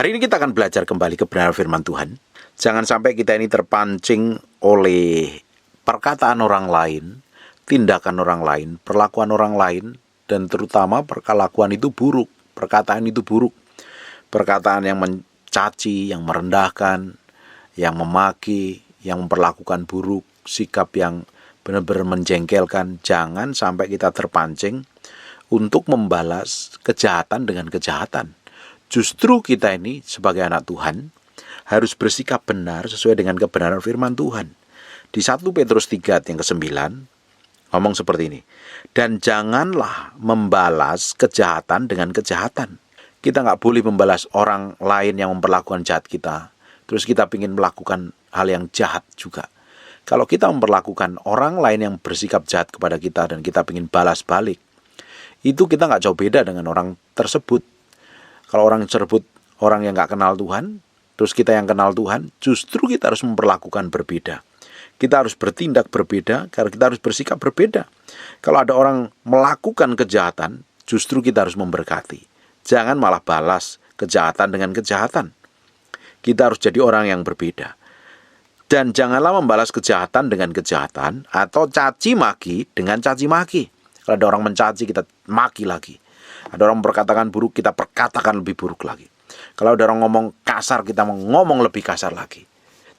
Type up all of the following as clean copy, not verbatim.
Hari ini kita akan belajar kembali kebenaran firman Tuhan. Jangan sampai kita ini terpancing oleh perkataan orang lain, tindakan orang lain, perlakuan orang lain, dan terutama perlakuan itu buruk, perkataan itu buruk. Perkataan yang mencaci, yang merendahkan, yang memaki, yang memperlakukan buruk, sikap yang benar-benar menjengkelkan. Jangan sampai kita terpancing untuk membalas kejahatan dengan kejahatan. Justru kita ini sebagai anak Tuhan harus bersikap benar sesuai dengan kebenaran firman Tuhan. Di 1 Petrus 3 yang ke-9 ngomong seperti ini. Dan janganlah membalas kejahatan dengan kejahatan. Kita nggak boleh membalas orang lain yang memperlakukan jahat kita. Terus kita ingin melakukan hal yang jahat juga. Kalau kita memperlakukan orang lain yang bersikap jahat kepada kita dan kita ingin balas balik, itu kita nggak jauh beda dengan orang tersebut. Kalau orang tersebut orang yang nggak kenal Tuhan, terus kita yang kenal Tuhan, justru kita harus memperlakukan berbeda. Kita harus bertindak berbeda, karena kita harus bersikap berbeda. Kalau ada orang melakukan kejahatan, justru kita harus memberkati. Jangan malah balas kejahatan dengan kejahatan. Kita harus jadi orang yang berbeda. Dan janganlah membalas kejahatan dengan kejahatan, atau caci maki dengan caci maki. Kalau ada orang mencaci, kita maki lagi. Ada orang berkatakan buruk, kita perkatakan lebih buruk lagi. Kalau ada orang ngomong kasar, kita ngomong lebih kasar lagi.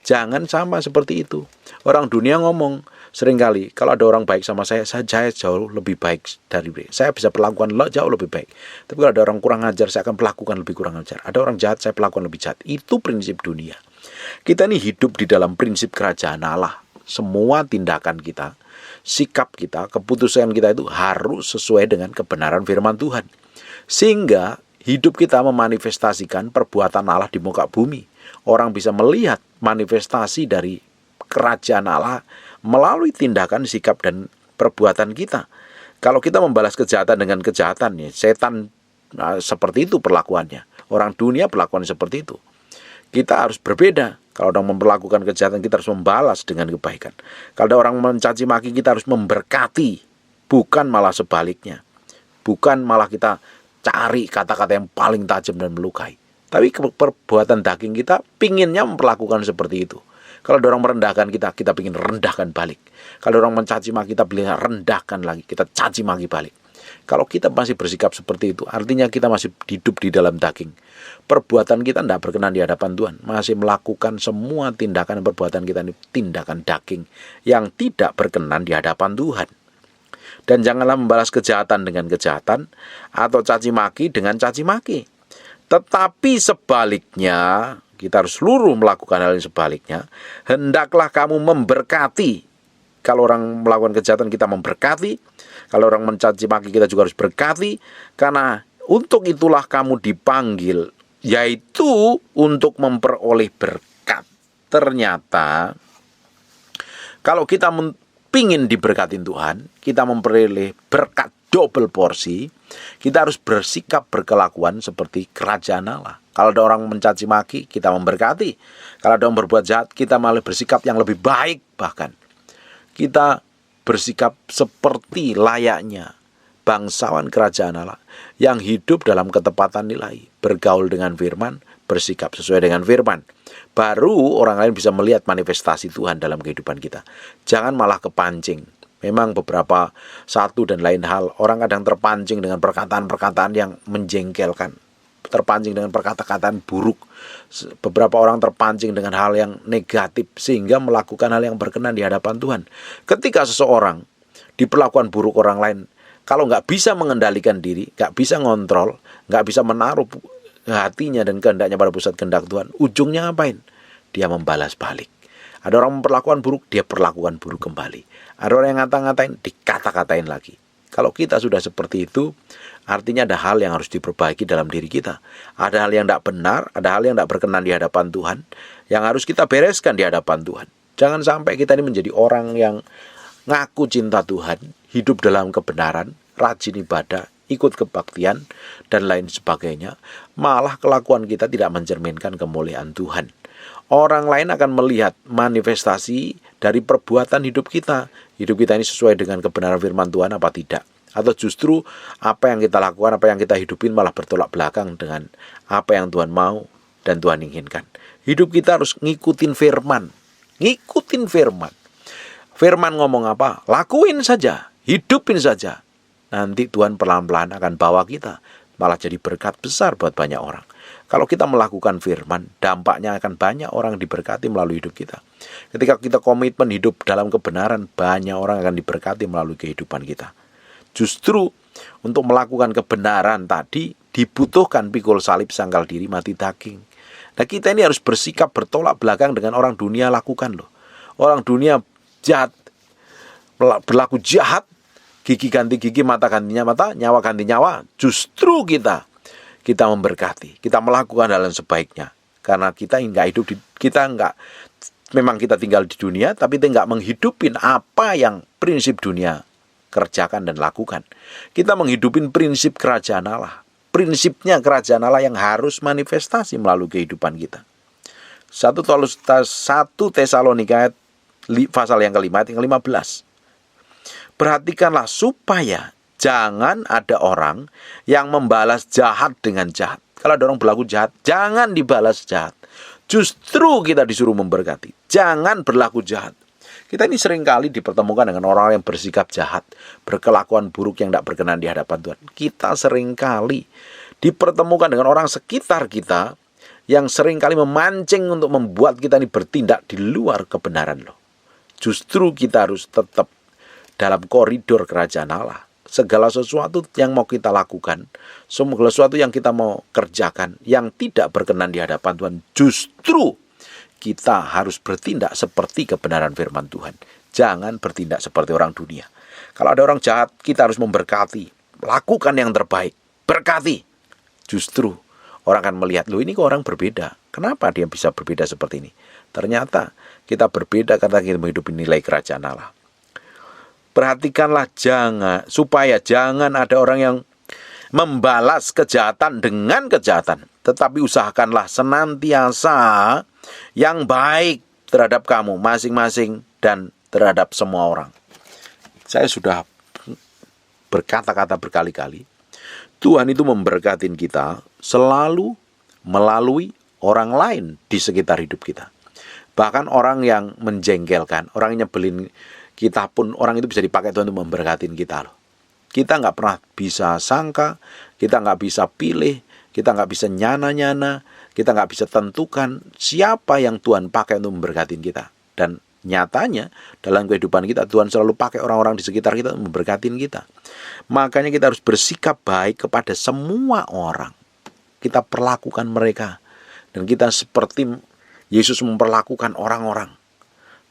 Jangan sama seperti itu. Orang dunia ngomong seringkali, kalau ada orang baik sama saya jauh lebih baik dari dia. Saya bisa perlakukan jauh lebih baik. Tapi kalau ada orang kurang ajar, saya akan perlakukan lebih kurang ajar. Ada orang jahat, saya perlakukan lebih jahat. Itu prinsip dunia. Kita ini hidup di dalam prinsip kerajaan Allah. Semua tindakan kita, sikap kita, keputusan kita itu harus sesuai dengan kebenaran firman Tuhan. Sehingga hidup kita memanifestasikan perbuatan Allah di muka bumi. Orang bisa melihat manifestasi dari kerajaan Allah melalui tindakan, sikap, dan perbuatan kita. Kalau kita membalas kejahatan dengan kejahatan, ya, setan seperti itu perlakuannya. Orang dunia perlakuan seperti itu. Kita harus berbeda. Kalau orang memperlakukan kejahatan, kita harus membalas dengan kebaikan. Kalau ada orang mencaci maki, kita harus memberkati, bukan malah sebaliknya. Bukan malah kita cari kata-kata yang paling tajam dan melukai. Tapi perbuatan daging kita pinginnya memperlakukan seperti itu. Kalau ada orang merendahkan kita, kita pingin rendahkan balik. Kalau orang mencaci maki kita, pilih rendahkan lagi, kita caci maki balik. Kalau kita masih bersikap seperti itu, artinya kita masih hidup di dalam daging. Perbuatan kita tidak berkenan di hadapan Tuhan. Masih melakukan semua tindakan dan perbuatan kita ini tindakan daging yang tidak berkenan di hadapan Tuhan. Dan janganlah membalas kejahatan dengan kejahatan, atau caci maki dengan caci maki. Tetapi sebaliknya, kita harus seluruh melakukan hal yang sebaliknya. Hendaklah kamu memberkati. Kalau orang melakukan kejahatan, kita memberkati. Kalau orang mencaci maki, kita juga harus berkati. Karena untuk itulah kamu dipanggil, yaitu untuk memperoleh berkat. Ternyata kalau kita pingin diberkatin Tuhan, kita memperoleh berkat double porsi, kita harus bersikap berkelakuan seperti kerajaan Allah. Kalau ada orang mencaci maki, kita memberkati. Kalau ada orang berbuat jahat, kita malah bersikap yang lebih baik. Bahkan kita bersikap seperti layaknya bangsawan kerajaan Allah yang hidup dalam ketepatan nilai, bergaul dengan firman, bersikap sesuai dengan firman. Baru orang lain bisa melihat manifestasi Tuhan dalam kehidupan kita. Jangan malah kepancing. Memang beberapa satu dan lain hal, orang kadang terpancing dengan perkataan-perkataan yang menjengkelkan, terpancing dengan perkataan buruk. Beberapa orang terpancing dengan hal yang negatif sehingga melakukan hal yang berkenan di hadapan Tuhan. Ketika seseorang diperlakukan buruk orang lain, kalau nggak bisa mengendalikan diri, nggak bisa ngontrol, nggak bisa menaruh hatinya dan kehendaknya pada pusat kehendak Tuhan, ujungnya ngapain? Dia membalas balik. Ada orang memperlakukan buruk, dia perlakukan buruk kembali. Ada orang yang ngata-ngatain, dikata-katain lagi. Kalau kita sudah seperti itu, artinya ada hal yang harus diperbaiki dalam diri kita. Ada hal yang tidak benar, ada hal yang tidak berkenan di hadapan Tuhan, yang harus kita bereskan di hadapan Tuhan. Jangan sampai kita ini menjadi orang yang ngaku cinta Tuhan, hidup dalam kebenaran, rajin ibadah, ikut kebaktian, dan lain sebagainya. Malah kelakuan kita tidak mencerminkan kemuliaan Tuhan. Orang lain akan melihat manifestasi dari perbuatan hidup kita. Hidup kita ini sesuai dengan kebenaran firman Tuhan apa tidak. Atau justru apa yang kita lakukan, apa yang kita hidupin malah bertolak belakang dengan apa yang Tuhan mau. dan Tuhan inginkan. Hidup kita harus ngikutin firman. Ngikutin firman. Firman ngomong apa? Lakuin saja, hidupin saja. Nanti Tuhan pelan-pelan akan bawa kita malah jadi berkat besar buat banyak orang. Kalau kita melakukan firman, dampaknya akan banyak orang diberkati melalui hidup kita. Ketika kita komitmen hidup dalam kebenaran, banyak orang akan diberkati melalui kehidupan kita. Justru untuk melakukan kebenaran tadi dibutuhkan pikul salib, sangkal diri, mati daging. Nah, kita ini harus bersikap bertolak belakang dengan orang dunia lakukan loh. Orang dunia jahat, berlaku jahat, gigi ganti gigi, mata ganti mata, nyawa ganti nyawa. Justru kita memberkati, kita melakukan hal yang sebaiknya. Karena kita nggak hidup memang kita tinggal di dunia, tapi kita nggak menghidupin apa yang prinsip dunia kerjakan dan lakukan. Kita menghidupin prinsip kerajaan Allah. Prinsipnya kerajaan Allah yang harus manifestasi melalui kehidupan kita. 1 Tesalonika pasal yang kelima, yang 15. Perhatikanlah supaya jangan ada orang yang membalas jahat dengan jahat. Kalau ada orang berlaku jahat, jangan dibalas jahat. Justru kita disuruh memberkati. Jangan berlaku jahat. Kita ini seringkali dipertemukan dengan orang yang bersikap jahat, berkelakuan buruk yang tidak berkenan di hadapan Tuhan. Kita seringkali dipertemukan dengan orang sekitar kita yang seringkali memancing untuk membuat kita ini bertindak di luar kebenaran loh. Justru kita harus tetap dalam koridor kerajaan Allah. Segala sesuatu yang mau kita lakukan, segala sesuatu yang kita mau kerjakan, yang tidak berkenan di hadapan Tuhan, justru kita harus bertindak seperti kebenaran firman Tuhan. Jangan bertindak seperti orang dunia. Kalau ada orang jahat, kita harus memberkati. Lakukan yang terbaik. Berkati. Justru orang akan melihat, loh ini kok orang berbeda. Kenapa dia bisa berbeda seperti ini? Ternyata kita berbeda karena kita menghidupi nilai kerajaan Allah. Perhatikanlah supaya jangan ada orang yang membalas kejahatan dengan kejahatan. Tetapi usahakanlah senantiasa yang baik terhadap kamu masing-masing dan terhadap semua orang. Saya sudah berkata-kata berkali-kali, Tuhan itu memberkatin kita selalu melalui orang lain di sekitar hidup kita. Bahkan orang yang menjengkelkan, orang yang nyebelin kita pun, orang itu bisa dipakai Tuhan untuk memberkatin kita loh. Kita nggak pernah bisa sangka, kita nggak bisa pilih, kita nggak bisa nyana-nyana, kita nggak bisa tentukan siapa yang Tuhan pakai untuk memberkatin kita. Dan nyatanya dalam kehidupan kita, Tuhan selalu pakai orang-orang di sekitar kita untuk memberkatin kita. Makanya kita harus bersikap baik kepada semua orang. Kita perlakukan mereka. Dan kita seperti Yesus memperlakukan orang-orang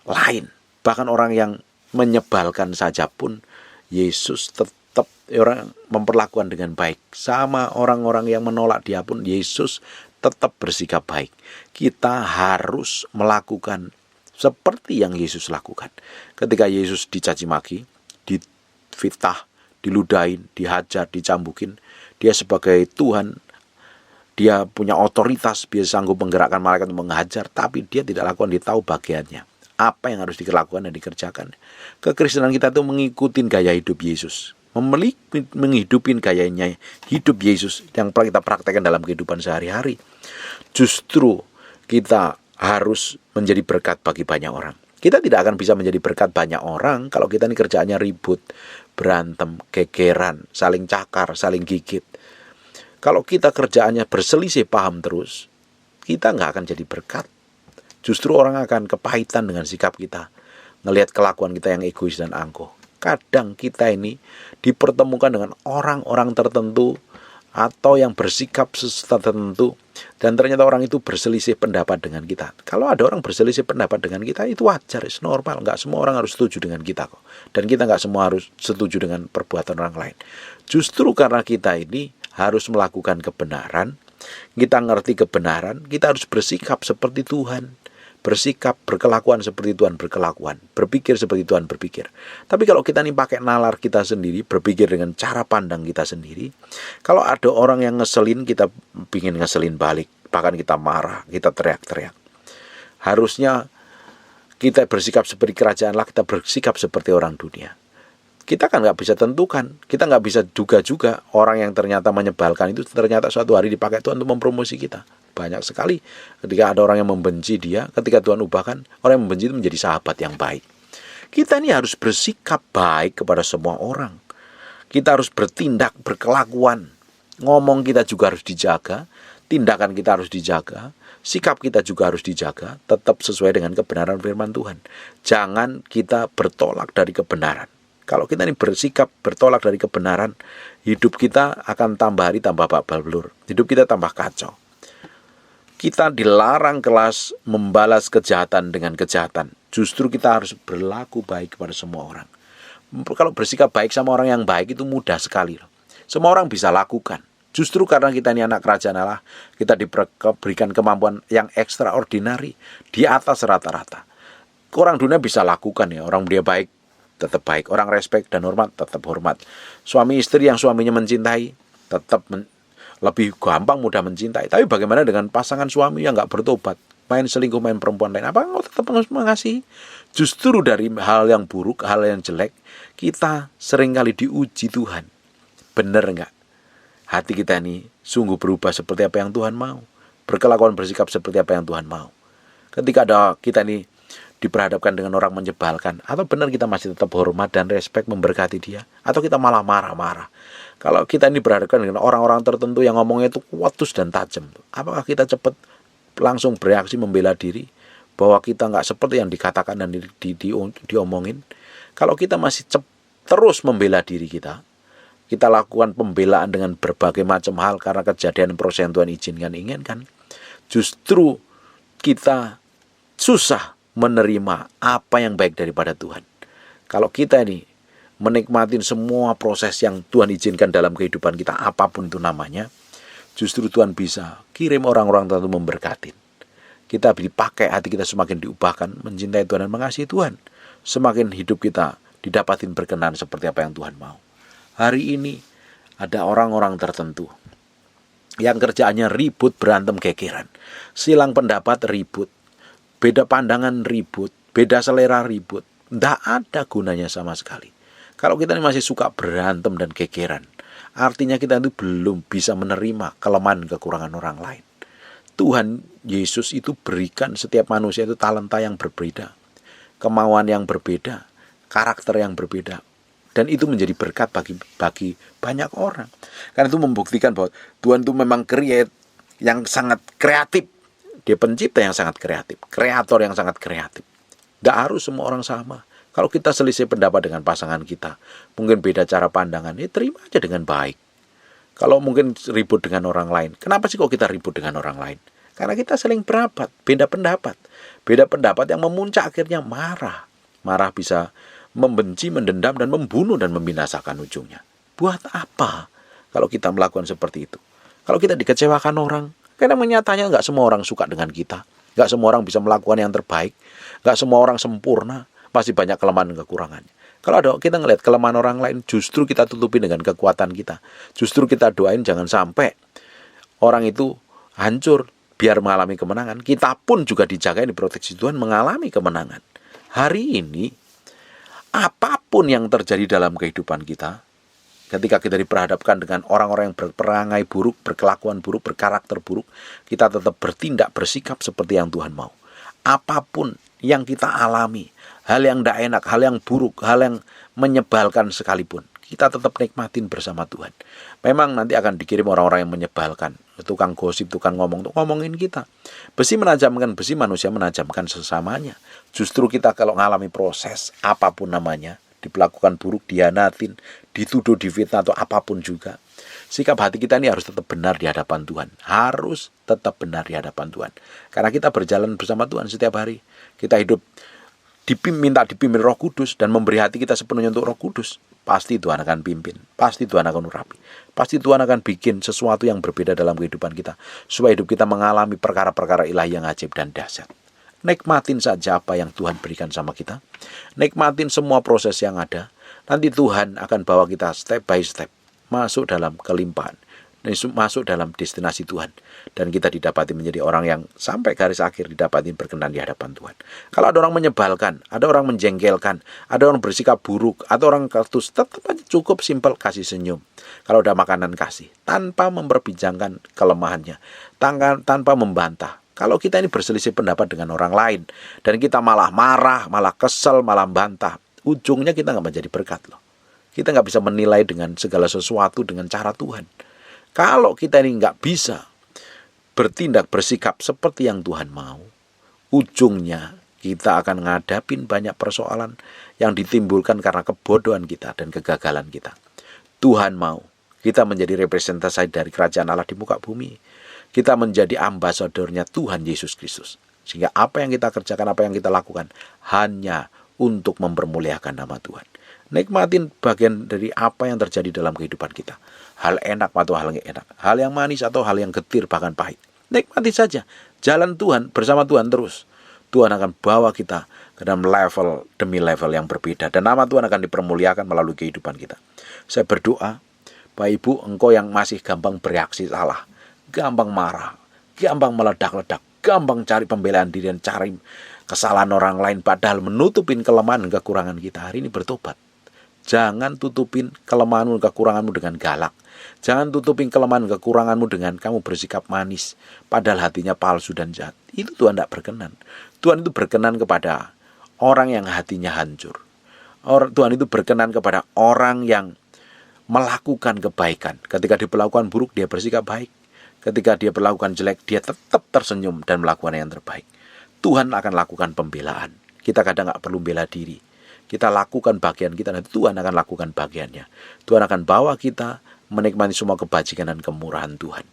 lain. Bahkan orang yang menyebalkan saja pun Yesus tetap orang memperlakukan dengan baik. Sama orang-orang yang menolak dia pun Yesus tetap bersikap baik. Kita harus melakukan seperti yang Yesus lakukan. Ketika Yesus dicaci maki, difitnah, diludahin, dihajar, dicambukin, dia sebagai Tuhan, dia punya otoritas, dia sanggup menggerakkan malaikat untuk menghajar, tapi dia tidak lakukan, dia tahu bagiannya. Apa yang harus dilakukan dan dikerjakan. Kekristenan kita itu mengikuti gaya hidup Yesus. Menghidupin gayanya hidup Yesus yang kita praktekkan dalam kehidupan sehari-hari. Justru kita harus menjadi berkat bagi banyak orang. Kita tidak akan bisa menjadi berkat banyak orang kalau kita ini kerjaannya ribut, berantem, gegeran, saling cakar, saling gigit. Kalau kita kerjaannya berselisih paham terus, kita nggak akan jadi berkat. Justru orang akan kepahitan dengan sikap kita, ngelihat kelakuan kita yang egois dan angkuh. Kadang kita ini dipertemukan dengan orang-orang tertentu atau yang bersikap tertentu, dan ternyata orang itu berselisih pendapat dengan kita. Kalau ada orang berselisih pendapat dengan kita, itu wajar, itu normal. Nggak semua orang harus setuju dengan kita kok. Dan kita nggak semua harus setuju dengan perbuatan orang lain. Justru karena kita ini harus melakukan kebenaran, kita ngerti kebenaran, kita harus bersikap seperti Tuhan. Bersikap, berkelakuan seperti Tuhan berkelakuan, berpikir seperti Tuhan berpikir. Tapi kalau kita nih pakai nalar kita sendiri, berpikir dengan cara pandang kita sendiri, kalau ada orang yang ngeselin, kita pingin ngeselin balik, bahkan kita marah, kita teriak-teriak. Harusnya kita bersikap seperti kerajaan Allah, kita bersikap seperti orang dunia. Kita kan nggak bisa tentukan, kita nggak bisa duga juga orang yang ternyata menyebalkan itu ternyata suatu hari dipakai Tuhan untuk mempromosi kita. banyak sekali ketika ada orang yang membenci dia, ketika Tuhan ubahkan orang yang membenci itu menjadi sahabat yang baik. Kita ini harus bersikap baik kepada semua orang. Kita harus bertindak, berkelakuan. Ngomong kita juga harus dijaga, tindakan kita harus dijaga, sikap kita juga harus dijaga, tetap sesuai dengan kebenaran firman Tuhan. Jangan kita bertolak dari kebenaran. Kalau kita ini bersikap bertolak dari kebenaran, hidup kita akan tambah hari tambah babak belur. Hidup kita tambah kacau. Kita dilarang kelas membalas kejahatan dengan kejahatan. Justru kita harus berlaku baik kepada semua orang. Kalau bersikap baik sama orang yang baik itu mudah sekali. Semua orang bisa lakukan. Justru karena kita ini anak kerajaan Allah, kita diberikan kemampuan yang ekstraordinari di atas rata-rata. Orang dunia bisa lakukan ya, orang dia baik tetap baik, orang respect dan hormat tetap hormat. Suami istri yang suaminya mencintai tetap lebih gampang mudah mencintai. Tapi bagaimana dengan pasangan suami yang nggak bertobat, main selingkuh, main perempuan lain? Apa engkau tetap mengasihi? Justru dari hal yang buruk, hal yang jelek, kita seringkali diuji Tuhan. Benar nggak? Hati kita ini sungguh berubah seperti apa yang Tuhan mau, berkelakuan bersikap seperti apa yang Tuhan mau. Ketika ada kita ini diperhadapkan dengan orang menyebalkan, atau benar kita masih tetap hormat dan respect memberkati dia, atau kita malah marah-marah. Kalau kita ini berhadapkan dengan orang-orang tertentu yang ngomongnya itu kuatus dan tajam, apakah kita cepat langsung bereaksi membela diri bahwa kita nggak seperti yang dikatakan dan diomongin? Kalau kita masih terus membela diri kita lakukan pembelaan dengan berbagai macam hal karena kejadian proses yang Tuhan inginkan, justru kita susah menerima apa yang baik daripada Tuhan. Kalau kita ini menikmati semua proses yang Tuhan izinkan dalam kehidupan kita, apapun itu namanya, justru Tuhan bisa kirim orang-orang tertentu memberkati. Kita dipakai, hati kita semakin diubahkan, mencintai Tuhan dan mengasihi Tuhan. Semakin hidup kita didapatin berkenan seperti apa yang Tuhan mau. Hari ini ada orang-orang tertentu yang kerjaannya ribut, berantem, gegeran, silang pendapat, ribut, beda pandangan, ribut, beda selera, ribut. Tidak ada gunanya sama sekali. Kalau kita ini masih suka berantem dan gegeran, artinya kita itu belum bisa menerima kelemahan kekurangan orang lain. Tuhan Yesus itu berikan setiap manusia itu talenta yang berbeda, kemauan yang berbeda, karakter yang berbeda. Dan itu menjadi berkat bagi banyak orang. Karena itu membuktikan bahwa Tuhan itu memang yang sangat kreatif. Dia pencipta yang sangat kreatif, kreator yang sangat kreatif. Tidak harus semua orang sama. Kalau kita selisih pendapat dengan pasangan kita, mungkin beda cara pandangan, ya terima aja dengan baik. Kalau mungkin ribut dengan orang lain, kenapa sih kok kita ribut dengan orang lain? Karena kita saling beda pendapat. Beda pendapat yang memuncak akhirnya marah. Marah bisa membenci, mendendam, dan membunuh dan membinasakan ujungnya. Buat apa kalau kita melakukan seperti itu? Kalau kita dikecewakan orang, karena nyatanya nggak semua orang suka dengan kita. Nggak semua orang bisa melakukan yang terbaik. Nggak semua orang sempurna. Masih banyak kelemahan dan kekurangannya. Kalau ada kita ngelihat kelemahan orang lain, justru kita tutupi dengan kekuatan kita. Justru kita doain jangan sampai orang itu hancur biar mengalami kemenangan. Kita pun juga dijaga, diproteksi Tuhan mengalami kemenangan. Hari ini, apapun yang terjadi dalam kehidupan kita, ketika kita diperhadapkan dengan orang-orang yang berperangai buruk, berkelakuan buruk, berkarakter buruk, kita tetap bertindak, bersikap seperti yang Tuhan mau. Apapun yang kita alami, hal yang tidak enak, hal yang buruk, hal yang menyebalkan sekalipun, kita tetap nikmatin bersama Tuhan. Memang nanti akan dikirim orang-orang yang menyebalkan, tukang gosip, tukang ngomongin kita. Besi menajamkan besi, manusia menajamkan sesamanya. Justru kita kalau mengalami proses apapun namanya, diperlakukan buruk, dihianatin, dituduh, difitnah atau apapun juga, sikap hati kita ini harus tetap benar di hadapan Tuhan. Harus tetap benar di hadapan Tuhan. Karena kita berjalan bersama Tuhan setiap hari. Kita hidup minta dipimpin Roh Kudus dan memberi hati kita sepenuhnya untuk Roh Kudus. Pasti Tuhan akan pimpin. Pasti Tuhan akan urapi. Pasti Tuhan akan bikin sesuatu yang berbeda dalam kehidupan kita, supaya hidup kita mengalami perkara-perkara ilahi yang ajaib dan dahsyat. Nikmatin saja apa yang Tuhan berikan sama kita. Nikmatin semua proses yang ada. Nanti Tuhan akan bawa kita step by step masuk dalam kelimpahan, masuk dalam destinasi Tuhan. Dan kita didapati menjadi orang yang sampai garis akhir didapati berkenan di hadapan Tuhan. Kalau ada orang menyebalkan, ada orang menjengkelkan, ada orang bersikap buruk, atau orang kartus, tetap aja cukup simpel kasih senyum. Kalau ada makanan kasih, tanpa memperbincangkan kelemahannya, tanpa membantah. Kalau kita ini berselisih pendapat dengan orang lain, dan kita malah marah, malah kesel, malah bantah, ujungnya kita nggak menjadi berkat loh. Kita nggak bisa menilai dengan segala sesuatu dengan cara Tuhan. Kalau kita ini nggak bisa bertindak bersikap seperti yang Tuhan mau, ujungnya kita akan ngadapin banyak persoalan yang ditimbulkan karena kebodohan kita dan kegagalan kita. Tuhan mau kita menjadi representasi dari kerajaan Allah di muka bumi. Kita menjadi ambasadornya Tuhan Yesus Kristus. Sehingga apa yang kita kerjakan, apa yang kita lakukan hanya untuk mempermuliakan nama Tuhan. Nikmatin bagian dari apa yang terjadi dalam kehidupan kita. Hal enak atau hal yang enak, hal yang manis atau hal yang getir bahkan pahit. Nikmati saja, jalan Tuhan bersama Tuhan terus. Tuhan akan bawa kita ke dalam level demi level yang berbeda. Dan nama Tuhan akan dipermuliakan melalui kehidupan kita. Saya berdoa, Bapak Ibu, engkau yang masih gampang bereaksi salah, gampang marah, gampang meledak-ledak, gampang cari pembelaan diri dan cari kesalahan orang lain, padahal menutupin kelemahan dan kekurangan kita, hari ini bertobat. Jangan tutupin kelemahanmu dan kekuranganmu dengan galak. Jangan tutupin kelemahan dan kekuranganmu dengan kamu bersikap manis, padahal hatinya palsu dan jahat. Itu Tuhan tidak berkenan. Tuhan itu berkenan kepada orang yang hatinya hancur. Tuhan itu berkenan kepada orang yang melakukan kebaikan. Ketika dia melakukan buruk, dia bersikap baik. Ketika dia melakukan jelek, dia tetap tersenyum dan melakukan yang terbaik. Tuhan akan lakukan pembelaan. Kita kadang nggak perlu bela diri. Kita lakukan bagian kita, nanti Tuhan akan lakukan bagiannya. Tuhan akan bawa kita menikmati semua kebajikan dan kemurahan Tuhan.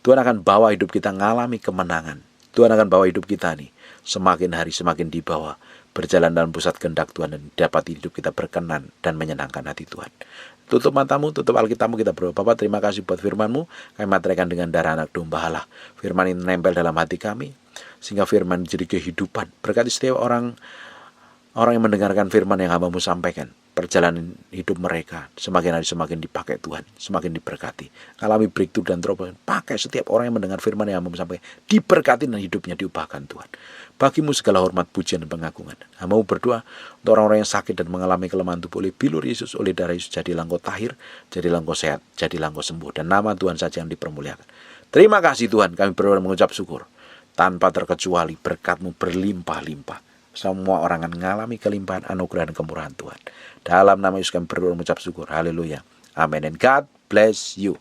Tuhan akan bawa hidup kita mengalami kemenangan. Tuhan akan bawa hidup kita nih semakin hari semakin dibawa berjalan dalam pusat kehendak Tuhan, dan dapat hidup kita berkenan dan menyenangkan hati Tuhan. Tutup matamu, tutup Alkitabmu, kita berdoa. Bapa, terima kasih buat firman-Mu. Kami materikan dengan darah anak domba Allah. Firman ini nempel dalam hati kami, sehingga firman jadi kehidupan. Berkati setiap orang yang mendengarkan firman yang hamba-Mu sampaikan. Perjalanan hidup mereka semakin hari semakin dipakai Tuhan, semakin diberkati. Alami breakthrough dan terobosan. Pakai setiap orang yang mendengar firman yang hamba-Mu sampaikan. Diberkati dan hidupnya diubahkan Tuhan. Bagi-Mu segala hormat, pujian, dan pengagungan. Hamba-Mu berdoa untuk orang-orang yang sakit dan mengalami kelemahan tubuh oleh bilur Yesus, oleh darah Yesus, jadilah engkau tahir, jadilah engkau sehat, jadilah engkau sembuh. Dan nama Tuhan saja yang dipermuliakan. Terima kasih Tuhan, kami berdoa dan mengucap syukur. Tanpa terkecuali berkat-Mu berlimpah-limpah. Semua orang akan mengalami kelimpahan anugerah dan kemurahan Tuhan. Dalam nama Yesus kami berdoa dan mengucap syukur. Haleluya. Amin. And God bless you.